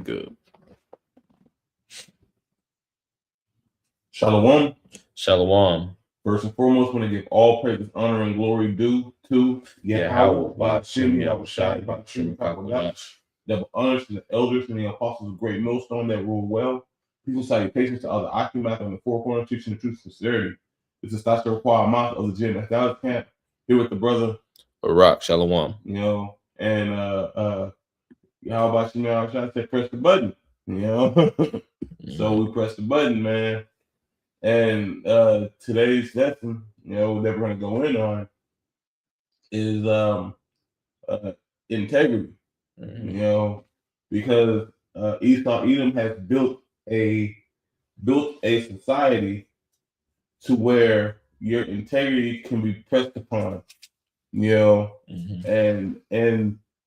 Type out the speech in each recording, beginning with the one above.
good. Shalom. Shalom. First and foremost, want to give all praise, honor, and glory due to Yahweh, by Shem Yahushai, by Shem Kakodash. Double honors to the elders and the apostles of Great Millstone that rule well. People salutations to other occupants on the four corners, teaching the truth and sincerity. This is Pastor Require Mount of the Jinn Dallas camp, here with the brother Barak, shalom. And y'all about Yahushai said press the button, So we press the button, man. And today's lesson, that we're going to go in on is integrity. Because Edom has built a society to where your integrity can be pressed upon, and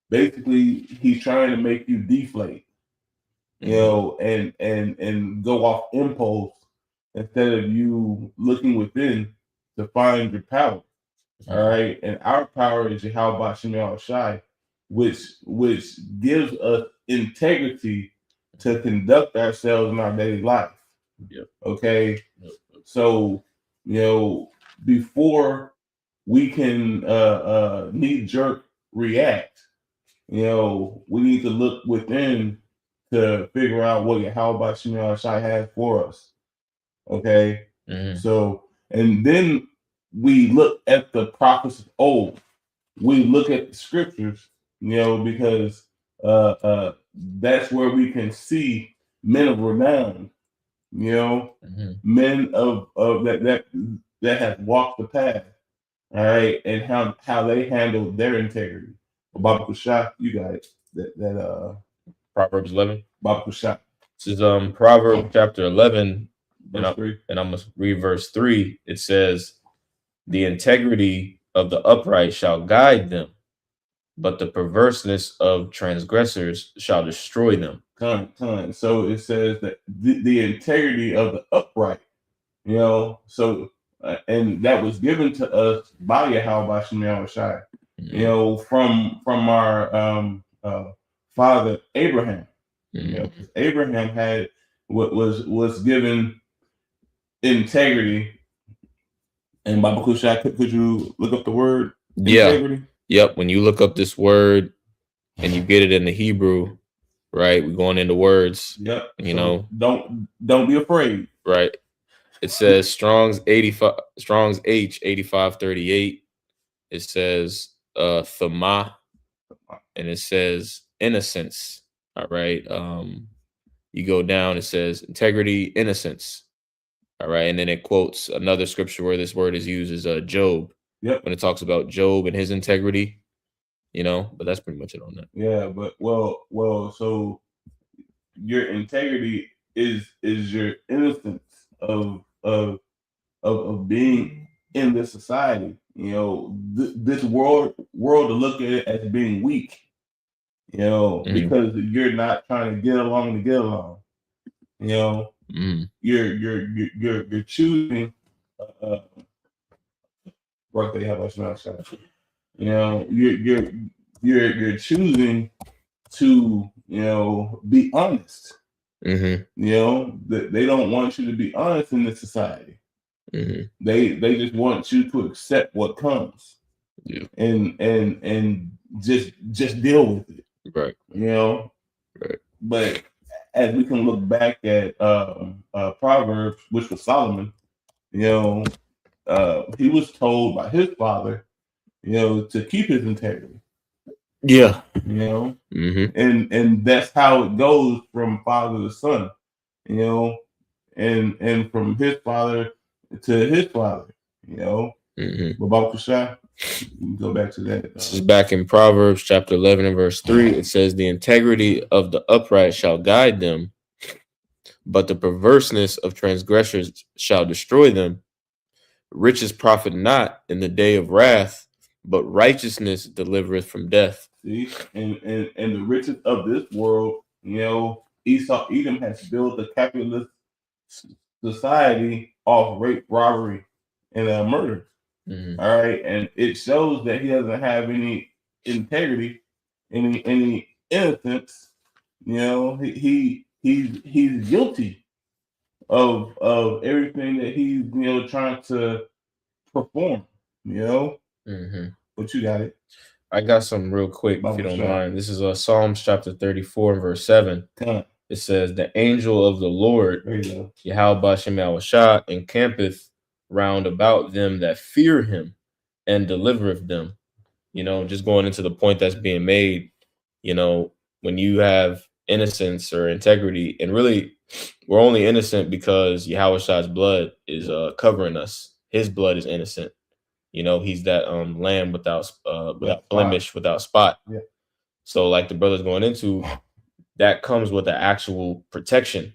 basically he's trying to make you deflate, and go off impulse instead of you looking within to find your power. All right. And our power is Yahweh Shem Yahushai, which gives us integrity to conduct ourselves in our daily life. Yep. Okay. Yep. So, before we can knee-jerk react, we need to look within to figure out what Yahweh Shem Yahushai has for us. Okay. So, and then we look at the prophets of old. We look at the scriptures, because that's where we can see men of renown, men of that have walked the path, all right, and how they handled their integrity. Baba Kusha, you got it. That Proverbs 11. Baba Kusha. This is Proverbs chapter 11. And I'm going to read verse 3. It says, the integrity of the upright shall guide them, but the perverseness of transgressors shall destroy them. So it says that the integrity of the upright, so and that was given to us by Yahweh Shem Yahushai, from our father Abraham. Abraham had what was given integrity. And Baba Kusha, could you look up the word integrity? Yep. When you look up this word and you get it in the Hebrew, right? We're going into words. Yep. Don't be afraid. Right. It says Strong's H 8538. It says thama, and it says innocence. All right. You go down, it says integrity, innocence. All right. And then it quotes another scripture where this word is used is Job. Yep. When it talks about Job and his integrity, but that's pretty much it on that. Yeah, but so your integrity is your innocence of being in this society. This world to look at it as being weak. Because you're not trying to get along to get along. You're choosing. Birthday, how about you're choosing to be honest. They don't want you to be honest in this society. They just want you to accept what comes. And just deal with it. Right. Right. But as we can look back at Proverbs, which was Solomon, he was told by his father, to keep his integrity. Yeah. And that's how it goes from father to son, and from his father to his father, Baba Kusha, go back to that. This is back in Proverbs chapter 11 and verse 3. It says, the integrity of the upright shall guide them, but the perverseness of transgressors shall destroy them. Riches profit not in the day of wrath, but righteousness delivereth from death. See, and the riches of this world, Edom has built a capitalist society off rape, robbery, and murder. All right, and it shows that he doesn't have any integrity, any innocence, You know, he's guilty of everything that he's trying to perform. You know, but you got it. I got some real quick, if you don't mind. This is Psalms chapter 34 and verse 7. It says, "The angel of the Lord, Yahweh Shem Yahushua, encampeth round about them that fear him and delivereth them." You know, just going into the point that's being made, you know, when you have innocence or integrity, and really we're only innocent because Yahweh's blood is covering us. His blood is innocent. You know, he's that lamb without blemish, without spot. Yeah. So like the brother's going into, that comes with the actual protection.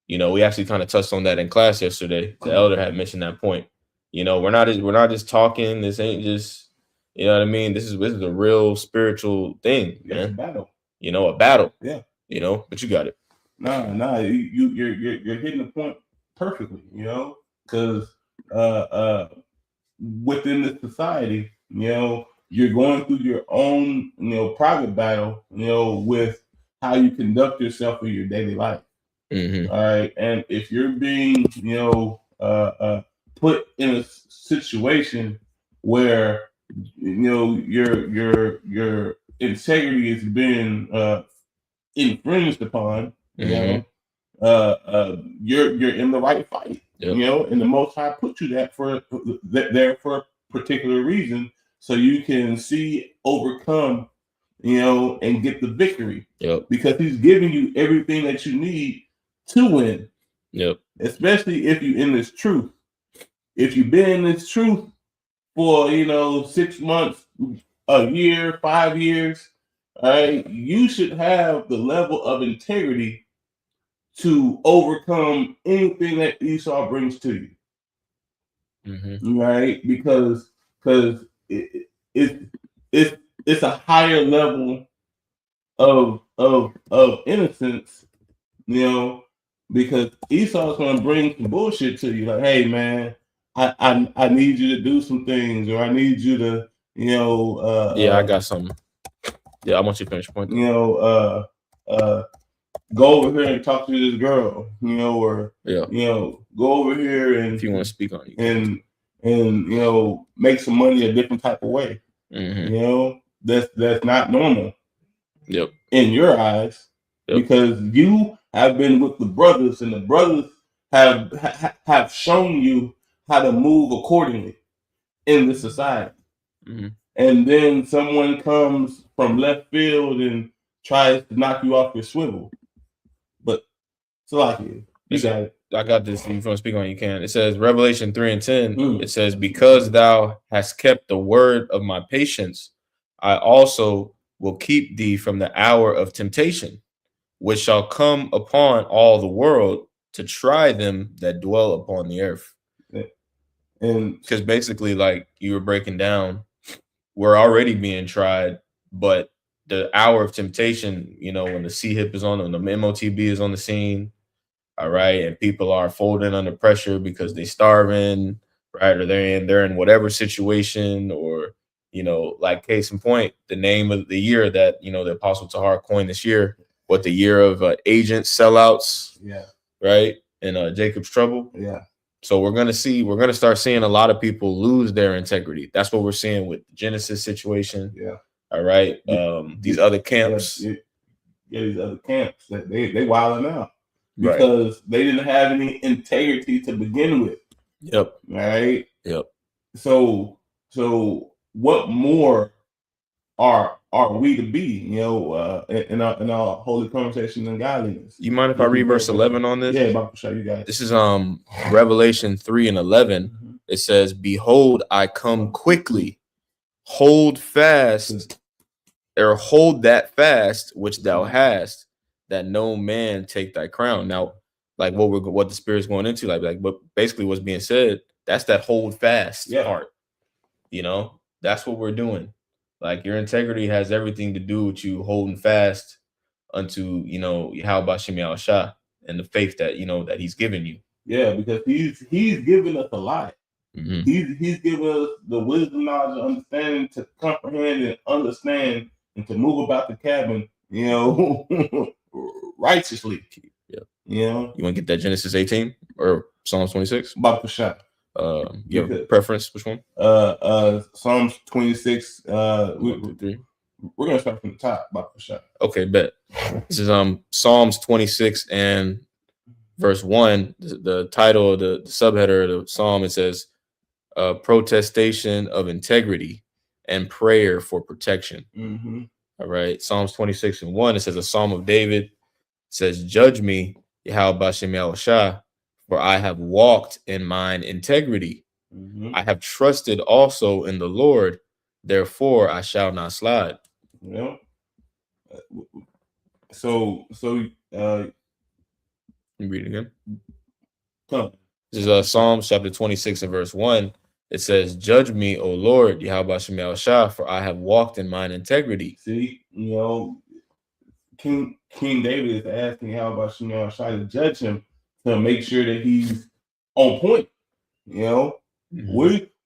You know, we actually kind of touched on that in class yesterday. The elder had mentioned that point. You know, we're not just talking. This ain't just, you know what I mean? This is a real spiritual thing, man. A battle. You know, a battle. Yeah. You know, but you got it. Nah, you're hitting the point perfectly, you know, because within the society, you know, you're going through your own, private battle, with how you conduct yourself in your daily life. Mm-hmm. All right. And if you're being, put in a situation where, your integrity is being infringed upon, you're in the right fight. Yep. You know, and the Most High put you there for a particular reason, so you can see, overcome, and get the victory. Yep. Because He's giving you everything that you need to win. Yep. Especially if you're in this truth. If you've been in this truth for 6 months, a year, 5 years, all right, you should have the level of integrity to overcome anything that Esau brings to you. Right? Because it's a higher level of innocence, because Esau's gonna bring some bullshit to you, like, hey man, I need you to do some things, or I need you to, I got some. Yeah, I want you to finish point. Go over here and talk to this girl, or go over here and, if you want to speak on it, and make some money a different type of way. That's not normal. Yep. In your eyes, because you have been with the brothers, and the brothers have shown you how to move accordingly in the society. And then someone comes from left field and tries to knock you off your swivel. But Salaki, you got it. I got this. If you want to speak on it, you can. It says Revelation 3 and 10. It says, "Because thou hast kept the word of my patience, I also will keep thee from the hour of temptation, which shall come upon all the world to try them that dwell upon the earth." And because basically, like you were breaking down, we're already being tried, but the hour of temptation, when the C-HIP is on, when the MOTB is on the scene, all right, and people are folding under pressure because they starving, right, or they're in whatever situation, or like case in point, the name of the year that the Apostle Tahar coined this year, what the year of agents, sellouts, right, and Jacob's trouble, So we're gonna start seeing a lot of people lose their integrity. That's what we're seeing with the Genesis situation. All right, these other camps, these other camps that they wilding out. Because they didn't have any integrity to begin with. Yep. Right. Yep. So what more are we to be? In our holy conversation and godliness. You mind if I read verse 11 on this? Yeah, I'll show you guys. This is Revelation 3 and 11. It says, "Behold, I come quickly. Hold fast, or hold that fast which thou hast, that no man take thy crown." Now, like what the Spirit's going into, like but basically what's being said, that's that hold fast part. That's what we're doing. Like your integrity has everything to do with you holding fast unto Yahweh Shem Yahushua and the faith that that He's given you. Yeah, because He's given us a lot. He's given us the wisdom, knowledge, and understanding to comprehend and understand and to move about the cabin, righteously. Yep. You know, you want to get that Genesis 18 or Psalms 26? About the shot. Your preference? Which one? Psalms 26. 1 through 3. We're gonna start from the top. About the shot. Okay, bet. This is Psalms 26 and verse 1. The title of the subheader of the psalm, it says, protestation of integrity and prayer for protection. Mm-hmm. All right. Psalms 26 and 1, it says, a psalm of David. It says, judge me, Yahweh Bashem Yahushua, for I have walked in mine integrity. Mm-hmm. I have trusted also in the Lord, therefore I shall not slide. Yeah. So you read it again. Come. This is Psalms chapter 26 and verse 1. It says, judge me, O Lord, Yahweh Bashem Yahushua, for I have walked in mine integrity. See, you know, King David is asking Yahweh Bashem Yahushua to judge him to make sure that he's on point. You know,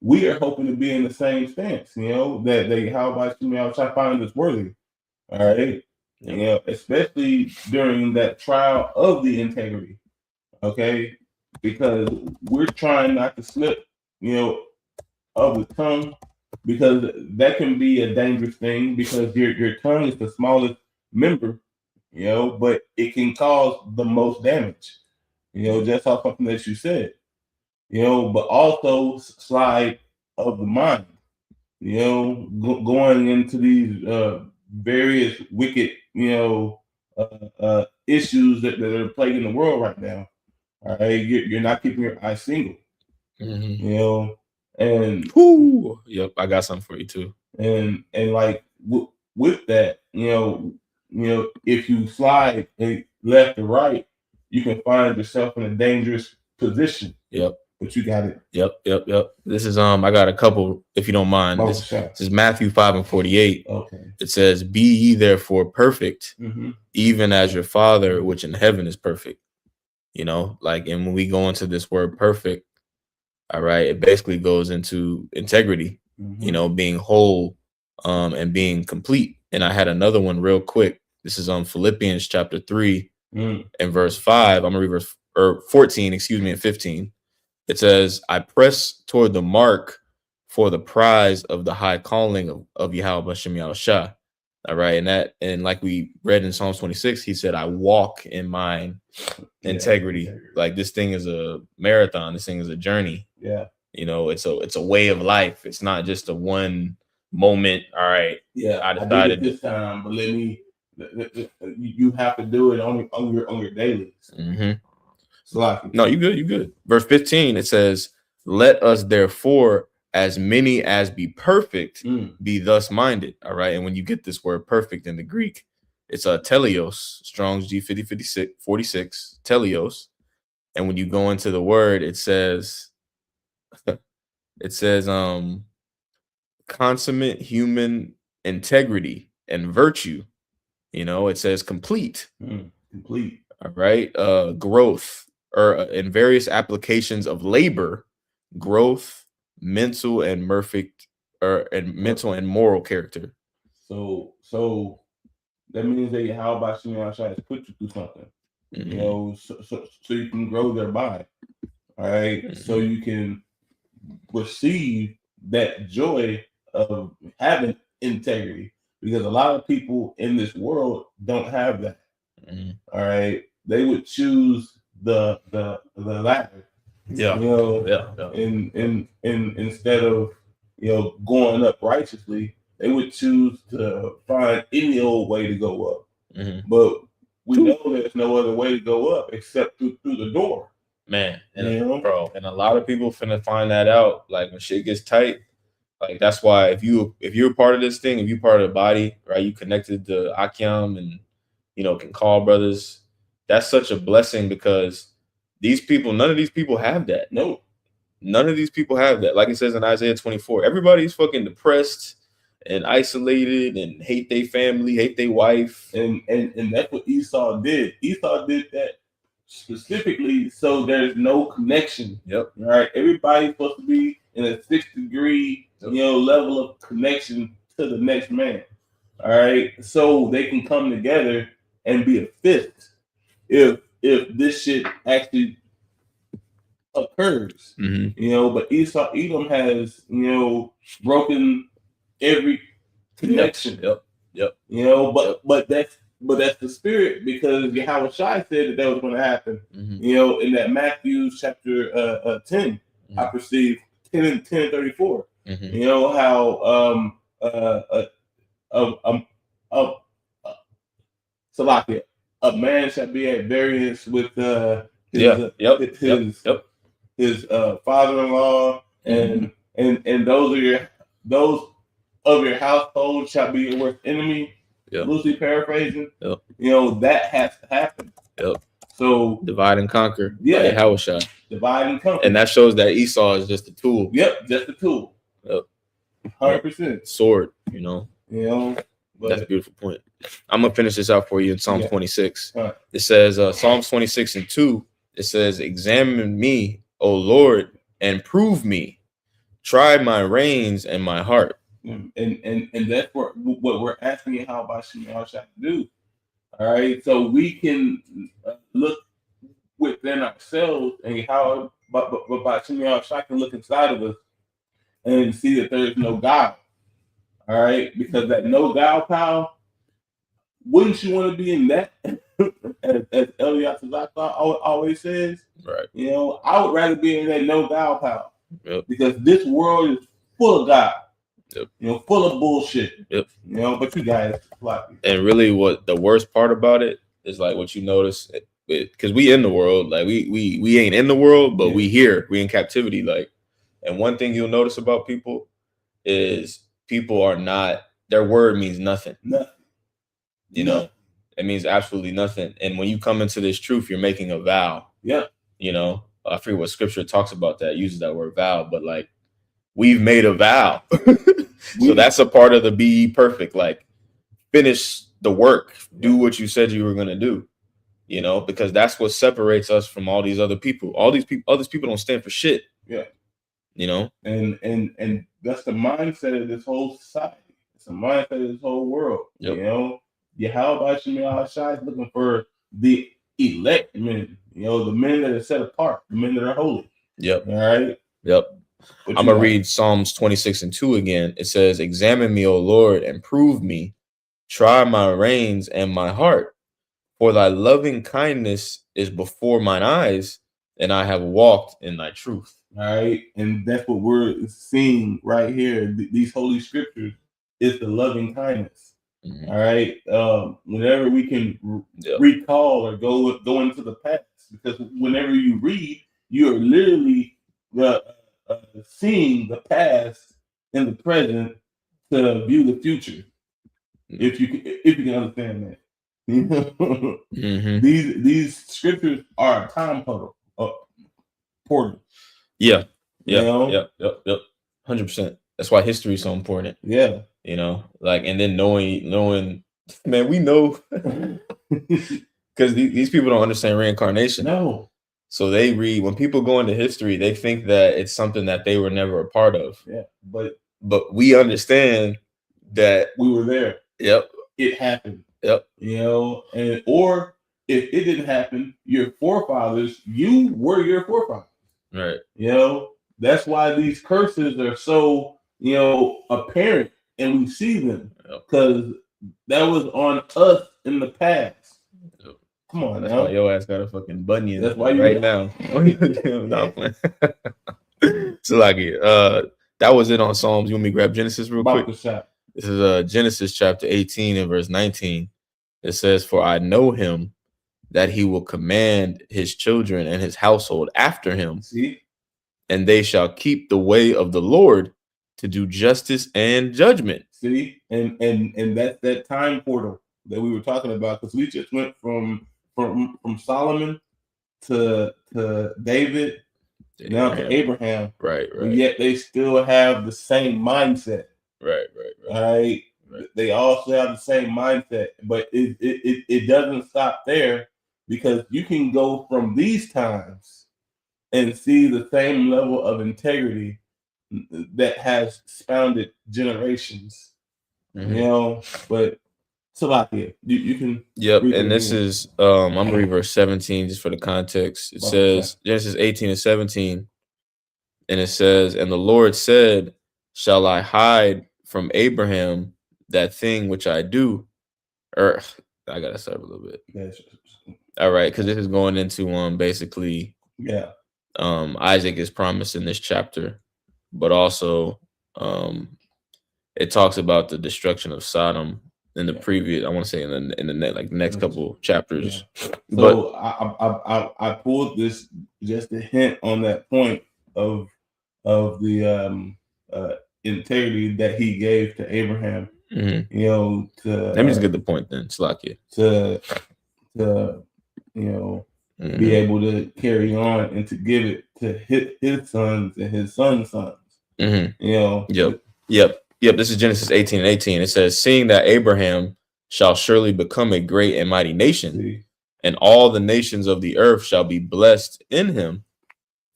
we are hoping to be in the same stance. You know, that Yahweh Bashem Yahushua finds us worthy. All right. You know, especially during that trial of the integrity. Okay, because we're trying not to slip, you know, of the tongue, because that can be a dangerous thing, because your tongue is the smallest member, you know, but it can cause the most damage, you know, just off something that you said, you know, but also slide of the mind, you know, going into these various wicked, you know, issues that are plaguing the world right now. All right, you're not keeping your eyes single. Mm-hmm. You know, and yep, I got something for you too. And like with that, you know, if you slide left or right, you can find yourself in a dangerous position. Yep. But you got it. Yep. This is I got a couple, if you don't mind. This is Matthew 5 and 48. Okay. It says, be ye therefore perfect, even as your Father which in heaven is perfect. You know, like, and when we go into this word perfect, all right, it basically goes into integrity, you know, being whole, and being complete. And I had another one real quick. This is on Philippians chapter 3 and verse 5. I'm gonna read verse 14, and 15. It says, I press toward the mark for the prize of the high calling of Yahweh Bashem Yahushua. All right. And like we read in Psalms 26, he said, I walk in mine integrity. Like, this thing is a marathon. This thing is a journey. Yeah. You know, it's a way of life. It's not just a one moment. All right. Yeah. I decided this time, but you have to do it on your dailies. No, you good. Verse 15, it says, let us therefore, as many as be perfect, be thus minded. All right. And when you get this word perfect in the Greek, it's a teleos, Strong's G5046, teleos. And when you go into the word, it says consummate human integrity and virtue. You know, it says complete. Complete. All right. Growth, or in various applications of labor, growth, mental and mental and moral character. So that means that how about has put you through something, you know, so you can grow thereby. All right. So you can receive that joy of having integrity, because a lot of people in this world don't have that. All right. They would choose the latter. Yeah. You know, and instead of, you know, going up righteously, they would choose to find any old way to go up. But we know there's no other way to go up except through the door. Man, and bro, and a lot of people finna find that out. Like, when shit gets tight, like, that's why if you're a part of this thing, if you're part of the body, right, you connected to Akyam and, you know, can call brothers. That's such a blessing, because none of these people have that. No, none of these people have that. Like it says in Isaiah 24, everybody's fucking depressed and isolated and hate their family, hate their wife. And that's what Esau did. Esau did that specifically so there's no connection. Yep. Right. Everybody's supposed to be in a 6-degree, you know, level of connection to the next man. All right. So they can come together and be a fist if this shit actually occurs. But Edom has, broken every connection. Yep. But that's the spirit, because Yahweh Shai said that was going to happen. In that Matthew chapter 10, I perceive 10 and 34. How Salakia, a man shall be at variance with his father-in-law, and those of your household shall be your worst enemy. Loosely paraphrasing. That has to happen. So divide and conquer. Yeah. Like Hawashai. Divide and conquer. And that shows that Esau is just a tool. Yep, just a tool. 100%. Sword, But that's a beautiful point. I'm gonna finish this out for you in Psalm 26. Right. It says, Psalms 26 and 2. It says, "Examine me, O Lord, and prove me. Try my reins and my heart." And that's what we're asking you, how about Shimei to do. All right, so we can look within ourselves, and how about Shimei can look inside of us and see that there's no God. All right, because that no God pal, wouldn't you want to be in that? as Elias always says, right? I would rather be in that no God pal. Yep. Because this world is full of God. Yep. Full of bullshit. Yep. But you guys, and really, what the worst part about it is, like, what you notice, because we in the world, like we ain't in the world, but we here, we in captivity, like. And one thing you'll notice about people is people are not, their word means nothing. Nothing. It means absolutely nothing. And when you come into this truth, you're making a vow. Yeah. I forget what scripture talks about that, uses that word vow, but like, we've made a vow. So that's a part of the be perfect. Like, finish the work, do what you said you were going to do, because that's what separates us from all these other people. All these people don't stand for shit. Yeah. And that's the mindset of this whole society. It's the mindset of this whole world. Yep. How about Shimei Shai is looking for the elect men, the men that are set apart, the men that are holy. Yep. All right. Yep. I'm going to read Psalms 26 and 2 again. It says, "Examine me, O Lord, and prove me. Try my reins and my heart. For thy loving kindness is before mine eyes, and I have walked in thy truth." All right. And that's what we're seeing right here. These holy scriptures is the loving kindness. All right. Whenever we can recall or go into the past, because whenever you read, you are literally seeing the past and the present to view the future. If you can understand that. These scriptures are a time portal. Yeah. 100%. That's why history is so important. Yeah. And then knowing, man, we know, because these people don't understand reincarnation. No. So they read, when people go into history, they think that it's something that they were never a part of. Yeah. But we understand that we were there. Yep. It happened. Yep. Or if it didn't happen, your forefathers, you were your forefathers. Right. That's why these curses are so, apparent, and we see them, because that was on us in the past. Yep. Come on, that's now. Why your ass got a fucking bunny in that's why right now. So like that was it on Psalms. You want me to grab Genesis real quick? This is Genesis chapter 18 and verse 19. It says, "For I know him, that he will command his children and his household after him. See? And they shall keep the way of the Lord to do justice and judgment." See? And that's that time portal that we were talking about, because we just went from Solomon to David, now to Abraham. Right. But yet they still have the same mindset. Right. All right. They also have the same mindset, but it doesn't stop there, because you can go from these times and see the same level of integrity that has spounded generations. But Salakia. You can. Yep, read and it this again. is I'm gonna read verse 17 just for the context. It Wow, says Genesis 18 and 17, and it says, "And the Lord said, Shall I hide from Abraham that thing which I do?" Or I gotta start a little bit. Yes. All right, because this is going into basically Yeah. Isaac is promised in this chapter, but also it talks about the destruction of Sodom in the previous. I want to say in the next couple chapters. But So I pulled this just a hint on that point of the integrity that he gave to Abraham. mhm. You know, to Let me just get the point then. Slakia. to be able to carry on and to give it to his sons and his sons' sons. Mhm. You know. Yep. This is Genesis 18 and 18. It says, "Seeing that Abraham shall surely become a great and mighty nation, See? and all the nations of the earth shall be blessed in him.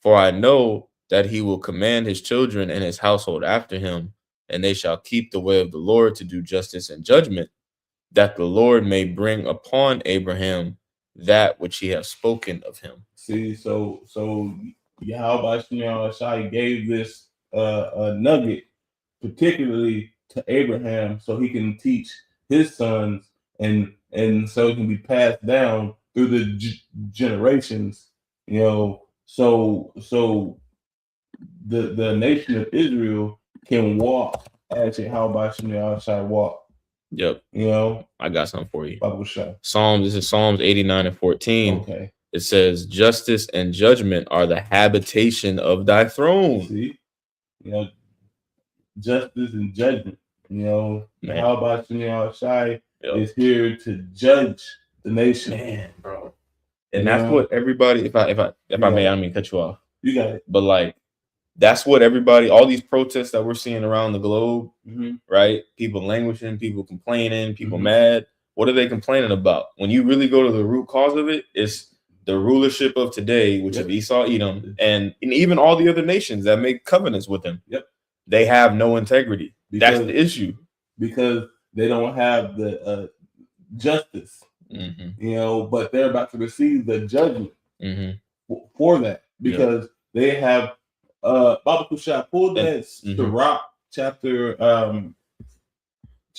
For I know that he will command his children and his household after him, and they shall keep the way of the Lord to do justice and judgment, that the Lord may bring upon Abraham that which he has spoken of him." See, so Yahweh Shai gave this a nugget particularly to Abraham so he can teach his sons and so it can be passed down through the generations, you know, so the nation of Israel can walk as Yahweh Shai walk. Yep. You know, I got something for you. Bible Shai. This is Psalms 89 and 14. Okay. It says, "Justice and judgment are the habitation of thy throne." See, you know, justice and judgment. You know, how about Shai is here to judge the nation. Man, bro. And that's what everybody, if I may, I don't mean cut you off. You got it. But like, that's what everybody, all these protests that we're seeing around the globe, right? People languishing, people complaining, people mad. What are they complaining about? When you really go to the root cause of it, it's the rulership of today, which is Esau, Edom, and even all the other nations that make covenants with him. Yep. They have no integrity. That's the issue. Because they don't have the justice, you know, but they're about to receive the judgment for that because they have Baba Kusha pulled that Sirach chapter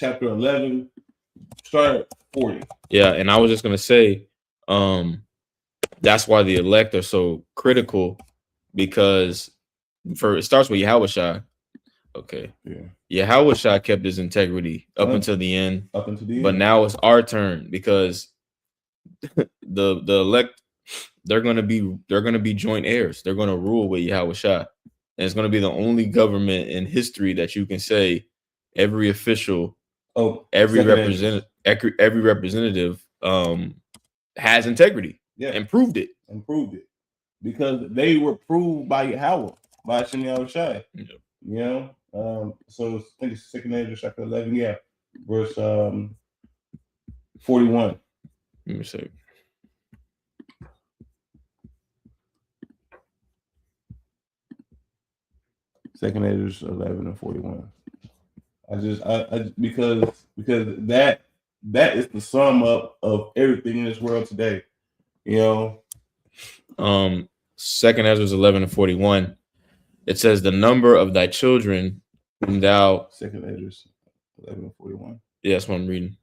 11, start at 40. Yeah, and I was just gonna say, that's why the elect are so critical, because it starts with Yahushua. Okay. Yeah. Yahushua kept his integrity up until the end. But now it's our turn, because the elect, they're gonna be joint heirs. They're gonna rule with Yahushua. And it's gonna be the only government in history that you can say every official, every representative has integrity. Yeah. And proved it. Because they were proved by Yahweh, by Shem Shai. You know? So I think it's 2nd Ezra chapter 11, verse 41. Let me see. Second Ezra 11 and 41. I because that is the sum up of everything in this world today. You know. 2nd Ezra 11 and 41. It says, "The number of thy children whom thou." 2nd Ezra 11 and 41. Yeah, that's what I'm reading.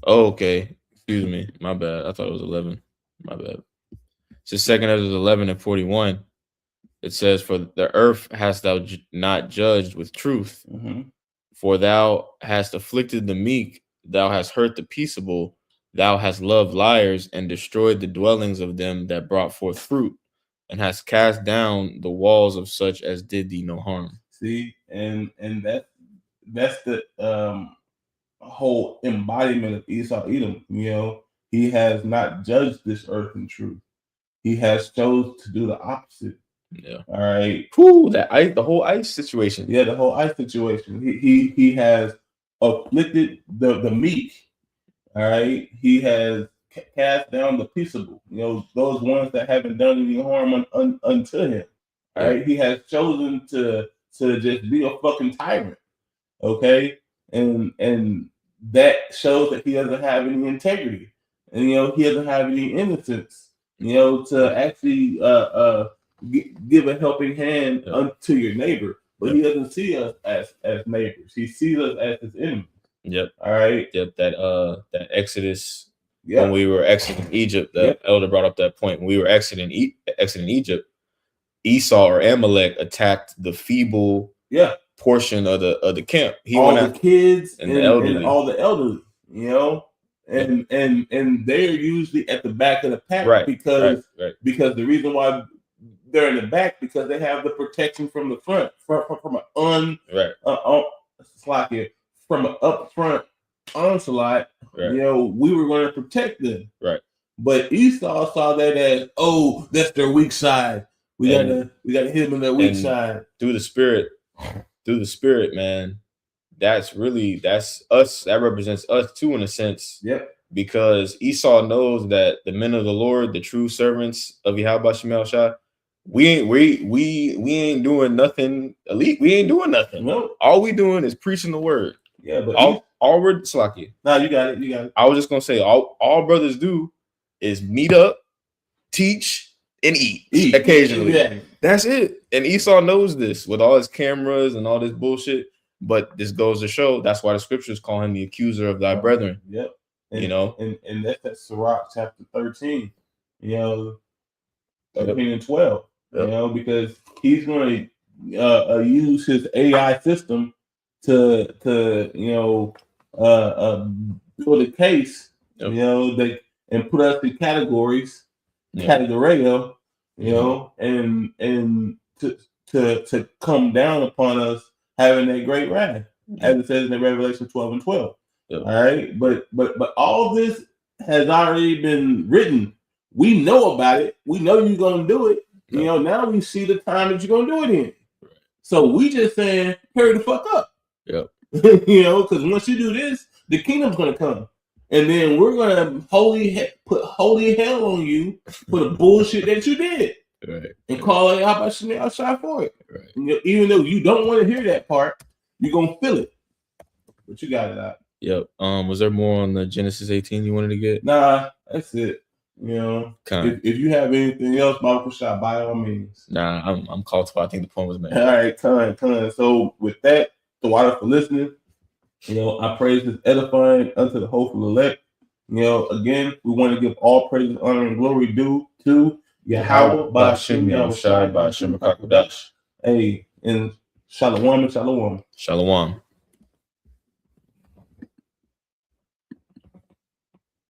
Oh, okay. Excuse me. My bad. I thought it was 11. My bad. So 2nd Ezra 11 and 41. It says, "For the earth hast thou not judged with truth, for thou hast afflicted the meek, thou hast hurt the peaceable, thou hast loved liars and destroyed the dwellings of them that brought forth fruit, and hast cast down the walls of such as did thee no harm." See, and that's the whole embodiment of Esau Edom. You know, he has not judged this earth in truth. He has chose to do the opposite. Yeah. All right. Whew, the whole ice situation. Yeah, the whole ice situation. He has afflicted the meek. All right. He has cast down the peaceable. You know, those ones that haven't done any harm unto him. All right. He has chosen to just be a fucking tyrant. Okay. and that shows that he doesn't have any integrity, and he doesn't have any innocence, to actually give a helping hand unto your neighbor. But he doesn't see us as neighbors. He sees us as his enemies. Yep. All right. Yep. That Exodus. Yep. When we were exiting Egypt, the elder brought up that point. When we were exiting Egypt, Esau or Amalek attacked the feeble portion of the camp. He all the kids and the all the elderly, and they're usually at the back of the pack because the reason why they're in the back because they have the protection from the front from an from an upfront onslaught. We were going to protect them. Right. But Esau saw that as, that's their weak side. We gotta hit them in their weak side. Through the spirit, man. That's us. That represents us too, in a sense. Yep. Because Esau knows that the men of the Lord, the true servants of Yahweh Shemel Shah, we ain't doing nothing elite. We ain't doing nothing. No. All we doing is preaching the word. Yeah, but all we're Slaki. No, you got it. I was just gonna say all brothers do is meet up, teach, and eat occasionally. Yeah. That's it. And Esau knows this with all his cameras and all this bullshit. But this goes to show that's why the scriptures call him the accuser of thy brethren. Yep. And, and that's at Sirach chapter 13. 13 and 12. Yep. Because he's going to use his AI system to build a case, that and put us in categories, categorio, and to come down upon us having that great wrath, as it says in Revelation 12 and 12. Yep. All right, but all this has already been written. We know about it. We know you're gonna do it. Yep. Now we see the time that you're gonna do it in. Right. So we just saying, hurry the fuck up. Yep. Because once you do this, the kingdom's gonna come. And then we're gonna put holy hell on you for the bullshit that you did. Right. And call it out by Shemel outside for it. Right. Even though you don't want to hear that part, you're gonna feel it. But you got it out. Yep. Was there more on the Genesis 18 you wanted to get? Nah, that's it. If you have anything else, Michael Shot, by all means. Nah, I'm called to. I think the point was made. All right, ton. So with that, the water for listening. I praise this edifying unto the hopeful elect. Again, we want to give all praise, honor, and glory due to Yahweh Ba'Shem Yahushai Ba'Shem Kakadash. Hey, and Shalom and Shalom. Shalom.